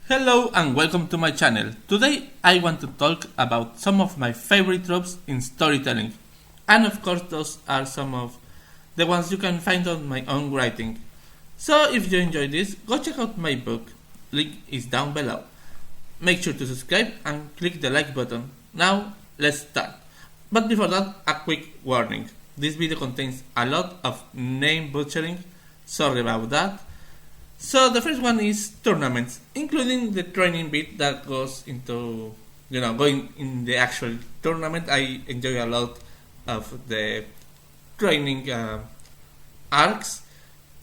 Hello and welcome to my channel. Today I want to talk about some of my favorite tropes in storytelling. And of course those are some of the ones you can find on my own writing. So if you enjoy this, go check out my book. Link is down below. Make sure to subscribe and click the like button. Now let's start. But before that, a quick warning. This video contains a lot of name butchering. Sorry about that. So the first one is tournaments, including the training bit that goes into, going in the actual tournament. I enjoy a lot of the training arcs.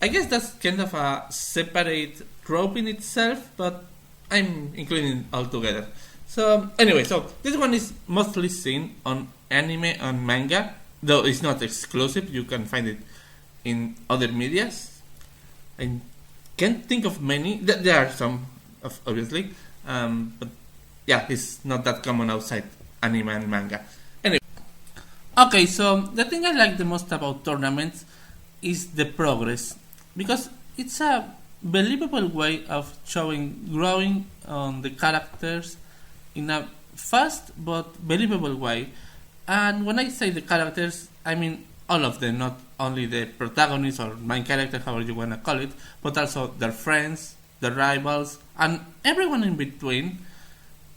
I guess that's kind of a separate trope in itself, but I'm including it all together. So anyway, so this one is mostly seen on anime and manga, though it's not exclusive. You can find it in other medias. I can't think of many. There are some, obviously, but yeah, it's not that common outside anime and manga. Anyway, okay, so the thing I like the most about tournaments is the progress, because it's a believable way of showing growing on the characters in a fast but believable way. And when I say the characters, I mean all of them, not only the protagonist or main character, however you want to call it, but also their friends, their rivals, and everyone in between.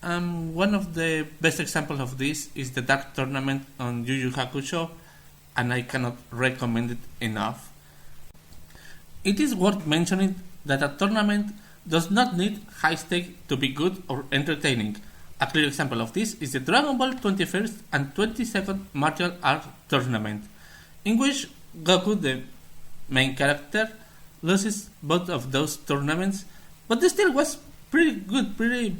One of the best examples of this is the Dark Tournament on Yu Yu Hakusho, and I cannot recommend it enough. It is worth mentioning that a tournament does not need high stakes to be good or entertaining. A clear example of this is the Dragon Ball 21st and 22nd Martial Art Tournament, in which Goku, the main character, loses both of those tournaments, but there still was pretty good, pretty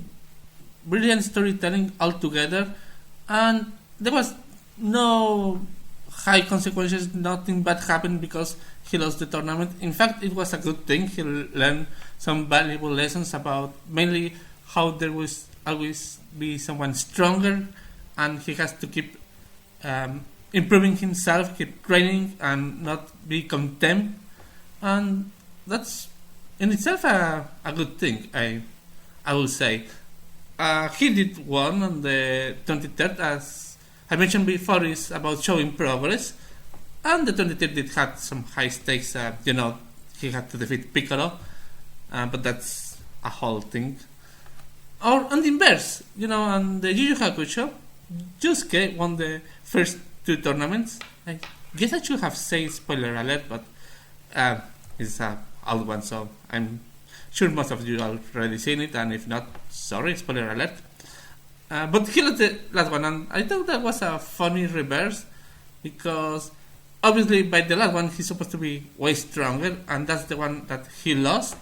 brilliant storytelling altogether, and there was no high consequences, nothing bad happened because he lost the tournament. In fact, it was a good thing. He learned some valuable lessons about mainly how there was always be someone stronger, and he has to keep improving himself, keep training, and not be content. And that's in itself a good thing, I will say. He did one on the 23rd, as I mentioned before, is about showing progress. And the 23rd did have some high stakes. He had to defeat Piccolo, but that's a whole thing. Or on the inverse, on the Yu Yu Hakusho, Yusuke won the first two tournaments. I guess I should have said spoiler alert, but it's an old one, so I'm sure most of you already seen it, and if not, sorry, spoiler alert. But he lost the last one, and I thought that was a funny reverse, because obviously by the last one he's supposed to be way stronger, and that's the one that he lost.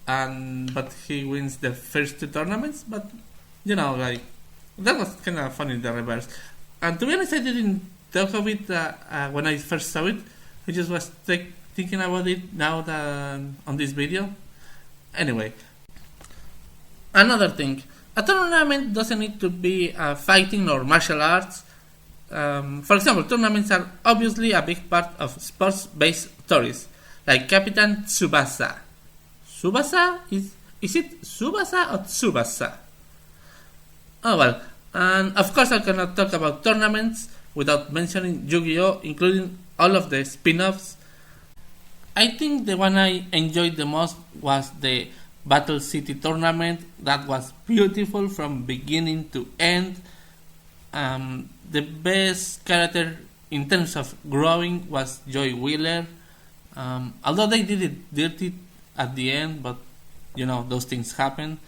But he wins the first two tournaments. But that was kind of funny, the reverse. And to be honest, I didn't talk of it when I first saw it. I just was thinking about it now that on this video. Anyway, another thing, a tournament doesn't need to be fighting or martial arts. For example, tournaments are obviously a big part of sports-based stories, like Captain Tsubasa. Tsubasa? Is it Tsubasa or Tsubasa? Oh well, and of course I cannot talk about tournaments without mentioning Yu-Gi-Oh!, including all of the spin-offs. I think the one I enjoyed the most was the Battle City tournament. That was beautiful from beginning to end. The best character in terms of growing was Joy Wheeler. Although they did it dirty at the end, but those things happen.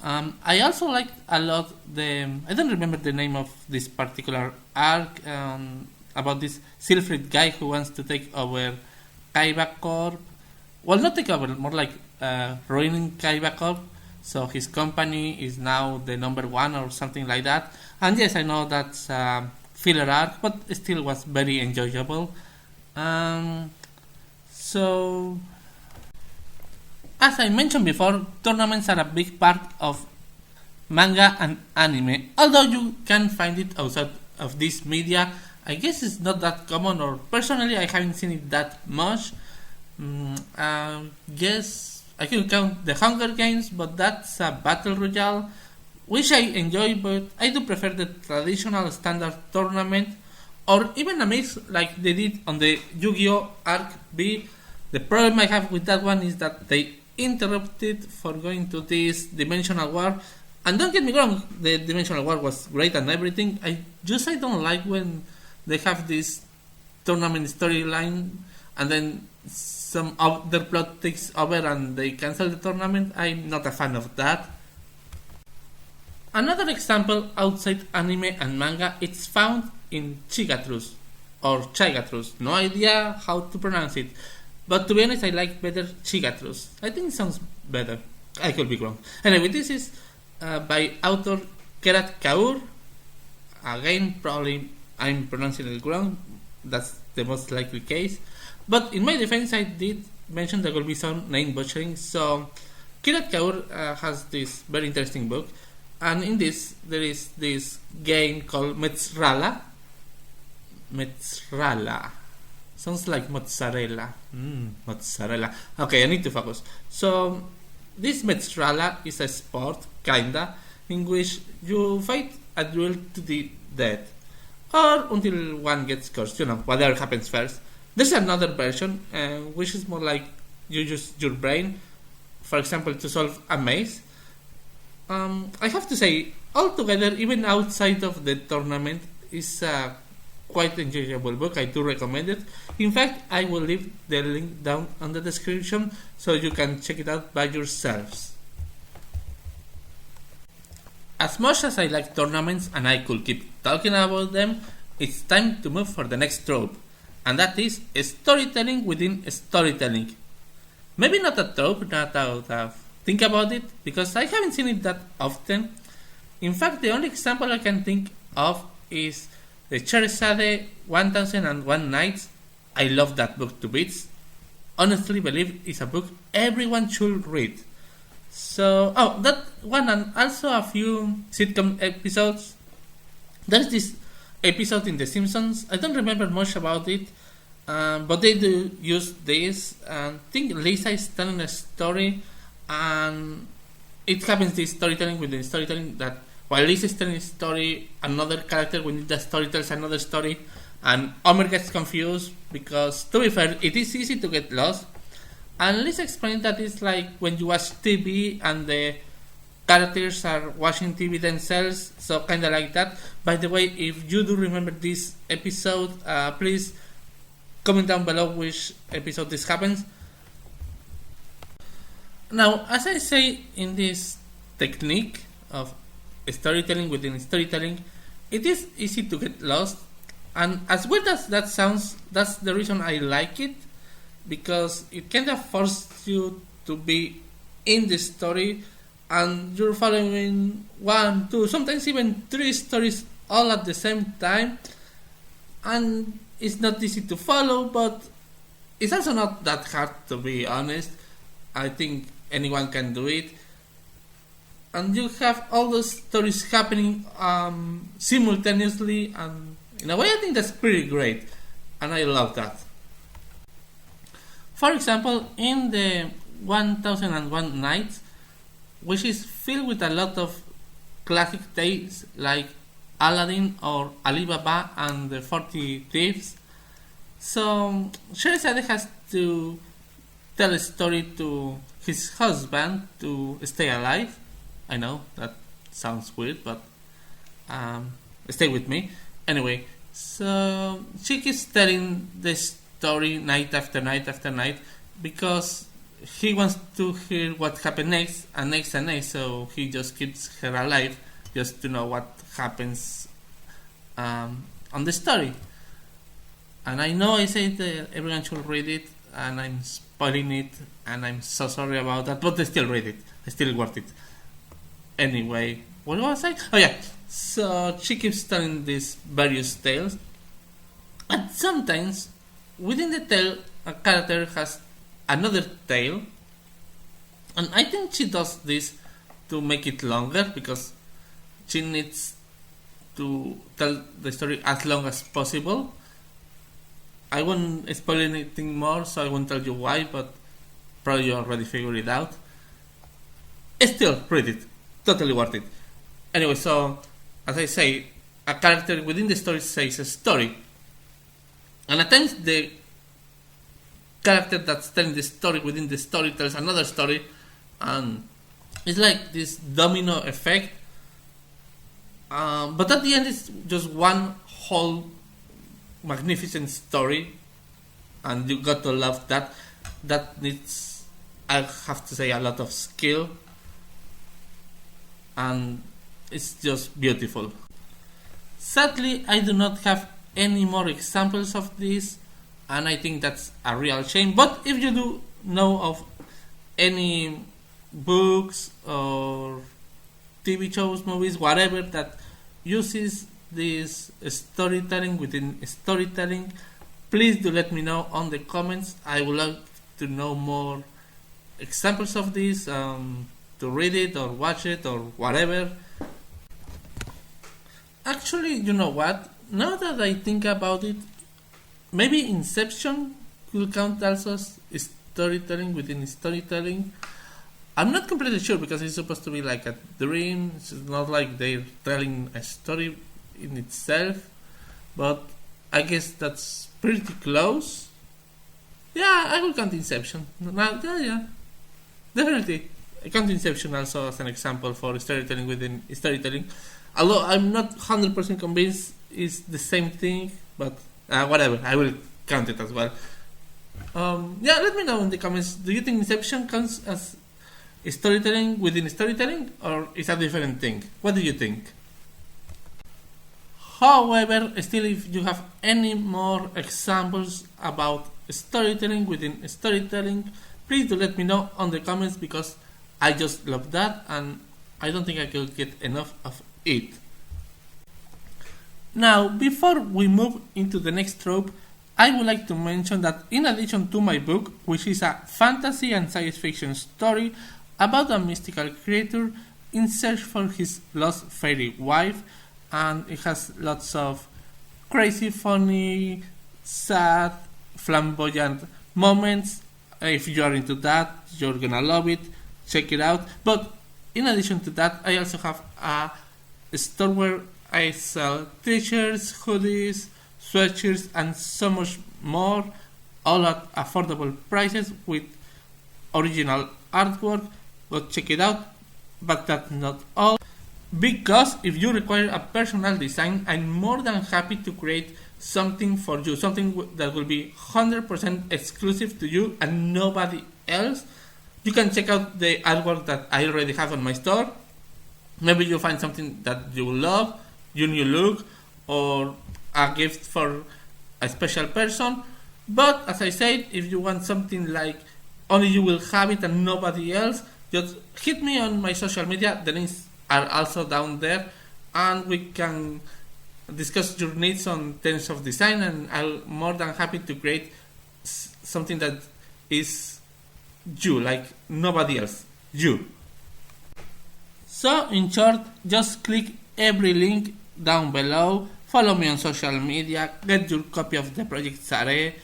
I also liked a lot I don't remember the name of this particular arc, about this Siegfried guy who wants to take over Kaiba Corp. Well, not take over, more like ruining Kaiba Corp. So his company is now the number one or something like that. And yes, I know that's a filler arc, but it still was very enjoyable. So as I mentioned before, tournaments are a big part of manga and anime. Although you can find it outside of this media, I guess it's not that common, or personally I haven't seen it that much. Guess I could count the Hunger Games, but that's a battle royale, which I enjoy, but I do prefer the traditional standard tournament, or even a mix like they did on the Yu-Gi-Oh! Arc B. The problem I have with that one is that they interrupted for going to this Dimensional War. And don't get me wrong, the Dimensional War was great and everything. I don't like when they have this tournament storyline and then some other plot takes over and they cancel the tournament. I'm not a fan of that. Another example outside anime and manga, it's found in Chigatrus or Chigatrus. No idea how to pronounce it. But to be honest, I like better Chigatrus. I think it sounds better. I could be wrong. Anyway, this is by author Kerat Kaur. Again, probably I'm pronouncing it wrong. That's the most likely case. But in my defense, I did mention there will be some name butchering. So, Kerat Kaur has this very interesting book. And in this, there is this game called Metzrala. Sounds like mozzarella. Mozzarella. Okay, I need to focus. So, this Metzrala is a sport, kinda, in which you fight a duel to the death. Or until one gets cursed, whatever happens first. There's another version, which is more like you use your brain, for example, to solve a maze. I have to say, altogether, even outside of the tournament, is a quite enjoyable book. I do recommend it. In fact, I will leave the link down on the description so you can check it out by yourselves. As much as I like tournaments and I could keep talking about them, it's time to move for the next trope, and that is storytelling within storytelling. Maybe not a trope, not out of think about it, because I haven't seen it that often. In fact, the only example I can think of is the Cheresade 1001 Nights. I love that book to bits. Honestly believe it's a book everyone should read. So, that one, and also a few sitcom episodes. There's this episode in The Simpsons. I don't remember much about it, but they do use this. I think Lisa is telling a story, and it happens this storytelling within storytelling that while Lisa is telling a story, another character within the story tells another story, and Homer gets confused because, to be fair, it is easy to get lost. And Lisa explained that it's like when you watch TV and the characters are watching TV themselves, so kind of like that. By the way, if you do remember this episode, please comment down below which episode this happens. Now, as I say in this technique of storytelling within storytelling, it is easy to get lost, and as weird as that sounds, that's the reason I like it, because it kind of forces you to be in the story and you're following 1, 2, sometimes even 3 stories all at the same time, and it's not easy to follow, but it's also not that hard, to be honest. I think anyone can do it, and you have all those stories happening simultaneously, and in a way I think that's pretty great, and I love that. For example, in the 1001 Nights, which is filled with a lot of classic tales like Aladdin or Alibaba and the 40 Thieves, so Sherazade has to tell a story to his husband to stay alive. I know that sounds weird, but stay with me. Anyway, so she keeps telling the story night after night after night because he wants to hear what happened next and next and next, so he just keeps her alive just to know what happens on the story. And I know I said everyone should read it, and I'm spoiling it, and I'm so sorry about that, but I still read it. It's still worth it. Anyway, what was I? Oh yeah, so she keeps telling these various tales, and sometimes within the tale a character has another tale, and I think she does this to make it longer because she needs to tell the story as long as possible. I won't spoil anything more, so I won't tell you why, but probably you already figured it out. Still, read it. Totally worth it. Anyway, so, as I say, a character within the story says a story. And at times the character that's telling the story within the story tells another story, and it's like this domino effect. But at the end, it's just one whole magnificent story, and you got to love that. That needs, I have to say, a lot of skill, and it's just beautiful. Sadly, I do not have any more examples of this, and I think that's a real shame. But if you do know of any books or TV shows, movies, whatever that uses this storytelling within storytelling, please do let me know on the comments. I would like to know more examples of this, to read it or watch it or whatever. Actually, you know what? Now that I think about it, maybe Inception could count also as storytelling within storytelling. I'm not completely sure because it's supposed to be like a dream. It's not like they're telling a story in itself, but I guess that's pretty close. Yeah, I will count Inception. Yeah, definitely. I count Inception also as an example for storytelling within storytelling. Although I'm not 100% convinced it's the same thing, but whatever, I will count it as well. Yeah, let me know in the comments. Do you think Inception counts as storytelling within storytelling, or is a different thing? What do you think? However, still, if you have any more examples about storytelling within storytelling, please do let me know on the comments, because I just love that and I don't think I could get enough of it. Now, before we move into the next trope, I would like to mention that in addition to my book, which is a fantasy and science fiction story about a mystical creature in search for his lost fairy wife, and it has lots of crazy, funny, sad, flamboyant moments. If you are into that, you're gonna love it. Check it out. But in addition to that, I also have a store where I sell t-shirts, hoodies, sweatshirts, and so much more, all at affordable prices with original artwork. Go check it out. But that's not all, because if you require a personal design, I'm more than happy to create something for you, something that will be 100% exclusive to you and nobody else. You can check out the artwork that I already have on my store. Maybe you'll find something that you will love, your new look, or a gift for a special person. But as I said, if you want something like only you will have it and nobody else, just hit me on my social media. The links are also down there, and we can discuss your needs on terms of design, and I'm more than happy to create something that is you, like nobody else, you. So in short, just click every link down below, follow me on social media, get your copy of the Project Sare,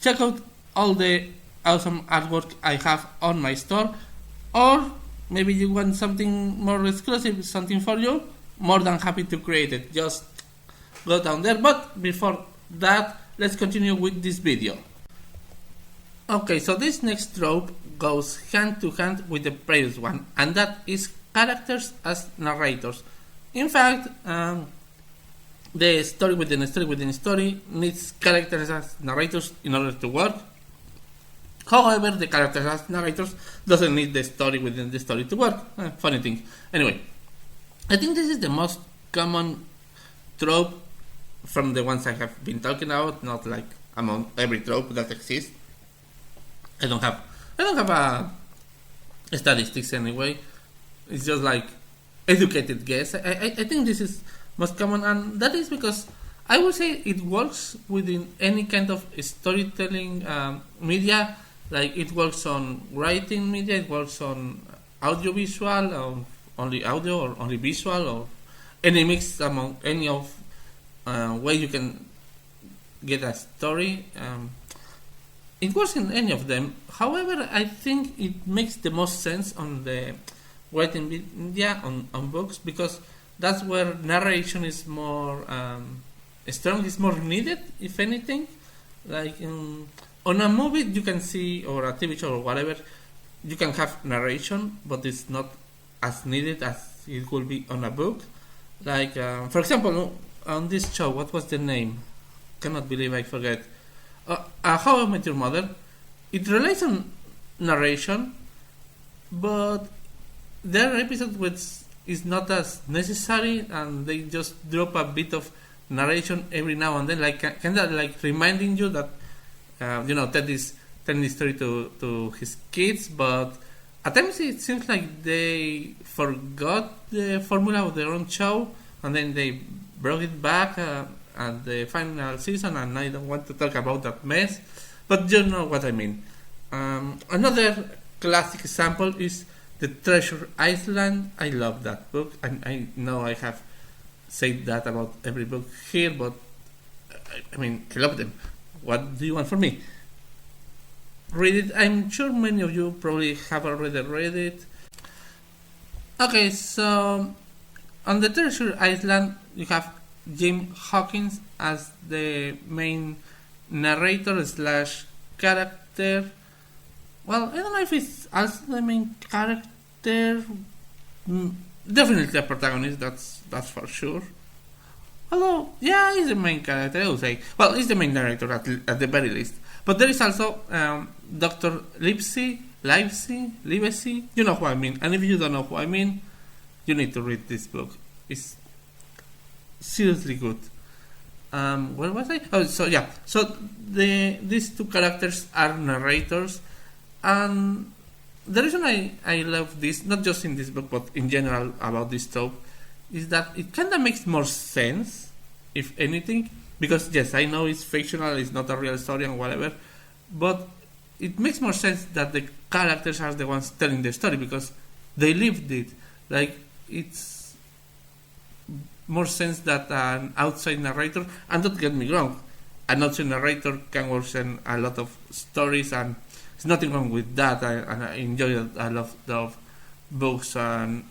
check out all the awesome artwork I have on my store, or maybe you want something more exclusive, something for you, more than happy to create it. Just go down there. But before that, let's continue with this video. Okay, so this next trope goes hand to hand with the previous one, and that is characters as narrators. In fact, the story within a story within a story needs characters as narrators in order to work. However, the characters as narrators doesn't need the story within the story to work. Funny thing. Anyway, I think this is the most common trope from the ones I have been talking about, not like among every trope that exists. I don't have statistics anyway. It's just like educated guess. I think this is most common, and that is because I would say it works within any kind of storytelling media. Like it works on writing media, it works on audiovisual, or only audio or only visual, or any mix among any of way you can get a story. it works in any of them. However, I think it makes the most sense on the writing media, on books, because that's where narration is more strong, is more needed, if anything. Like on a movie, you can see, or a TV show or whatever, you can have narration, but it's not as needed as it will be on a book. Like, for example, on this show, what was the name? Cannot believe I forget. How I Met Your Mother. It relies on narration, but there are episodes which is not as necessary, and they just drop a bit of narration every now and then, like kind of like reminding you that Ted is telling the story to his kids, but at times it seems like they forgot the formula of their own show, and then they brought it back at the final season, and I don't want to talk about that mess, but you know what I mean. Another classic example is the Treasure Iceland. I love that book, and I know I have said that about every book here, but I mean, I love them. What do you want from me? Read it. I'm sure many of you probably have already read it. Okay, so on the Treasure Island, you have Jim Hawkins as the main narrator slash character. Well, I don't know if it's also the main character. Definitely a protagonist, that's for sure. Although, yeah, he's the main character, I would say. Well, he's the main narrator at the very least. But there is also Dr. Livesey, you know who I mean. And if you don't know who I mean, you need to read this book. It's seriously good. Where was I? Oh, so yeah. So these two characters are narrators, and the reason I love this, not just in this book, but in general about this trope, is that it kind of makes more sense, if anything, because yes, I know it's fictional, it's not a real story and whatever, but it makes more sense that the characters are the ones telling the story because they lived it. Like, it's more sense that an outside narrator, and don't get me wrong, an outside narrator can work in a lot of stories, and there's nothing wrong with that. I enjoy it. I love books and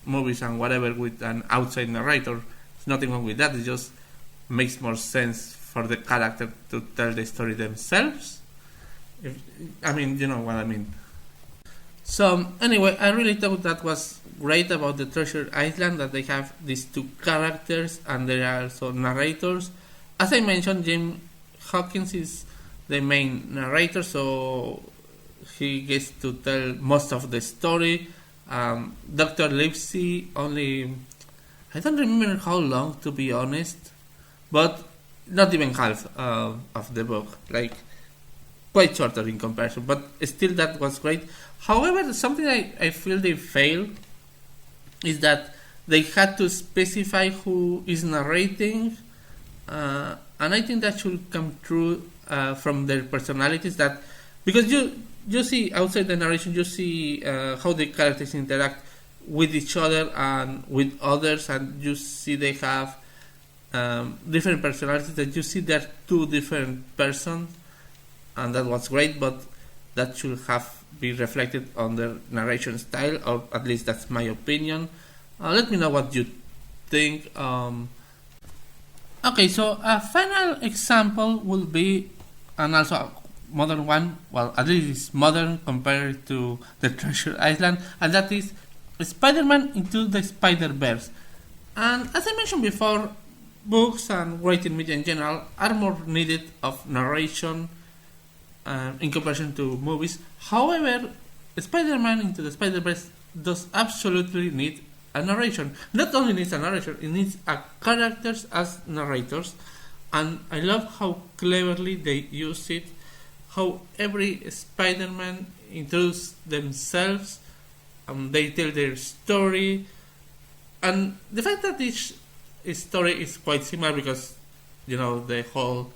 movies and whatever with an outside narrator. There's nothing wrong with that. It just makes more sense for the character to tell the story themselves. I mean, you know what I mean. So anyway, I really thought that was great about the Treasure Island, that they have these two characters and they are also narrators. As I mentioned, Jim Hawkins is the main narrator, so he gets to tell most of the story. Dr. Livesey only, I don't remember how long, to be honest, but not even half of the book, like quite shorter in comparison, but still that was great. However, something I feel they failed is that they had to specify who is narrating, and I think that should come through from their personalities, that because you see outside the narration, you see how the characters interact with each other and with others, and you see they have different personalities, that you see they're two different persons, and that was great, but that should have be reflected on their narration style, or at least that's my opinion. Let me know what you think. Okay, so a final example will be, and also a modern one, well, at least it's modern compared to the Treasure Island, and that is Spider-Man Into the Spider-Verse. And as I mentioned before, books and writing media in general are more needed of narration in comparison to movies. However, Spider-Man Into the Spider-Verse does absolutely need a narration. Not only needs a narration, it needs a characters as narrators, and I love how cleverly they use it, how every Spider-Man introduces themselves, they tell their story, and the fact that each story is quite similar because, you know, the whole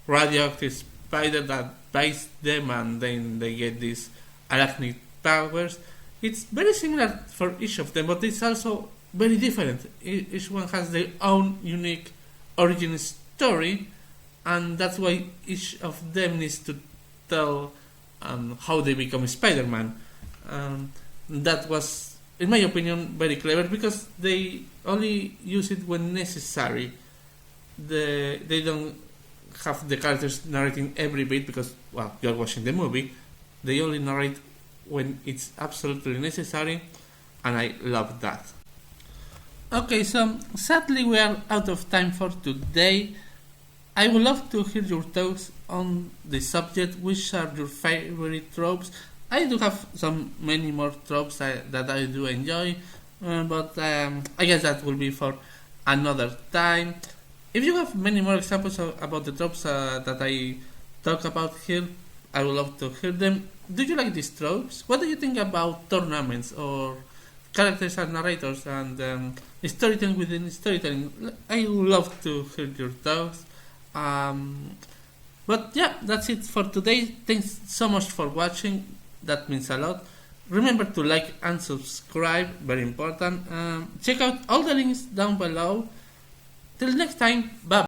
radioactive spider that bites them and then they get these arachnid powers. It's very similar for each of them, but it's also very different. Each one has their own unique origin story, and that's why each of them needs to tell how they become Spider-Man. That was, in my opinion, very clever because they only use it when necessary. They don't have the characters narrating every bit because, well, you're watching the movie. They only narrate when it's absolutely necessary, and I love that. Okay, so sadly we are out of time for today. I would love to hear your thoughts on the subject. Which are your favorite tropes? I do have many more tropes that I do enjoy, but I guess that will be for another time. If you have many more examples about the tropes that I talk about here, I would love to hear them. Do you like these tropes? What do you think about tournaments or characters and narrators and storytelling within storytelling? I would love to hear your thoughts. But yeah, that's it for today. Thanks so much for watching. That means a lot. Remember to like and subscribe, very important. Check out all the links down below. Till next time, bye.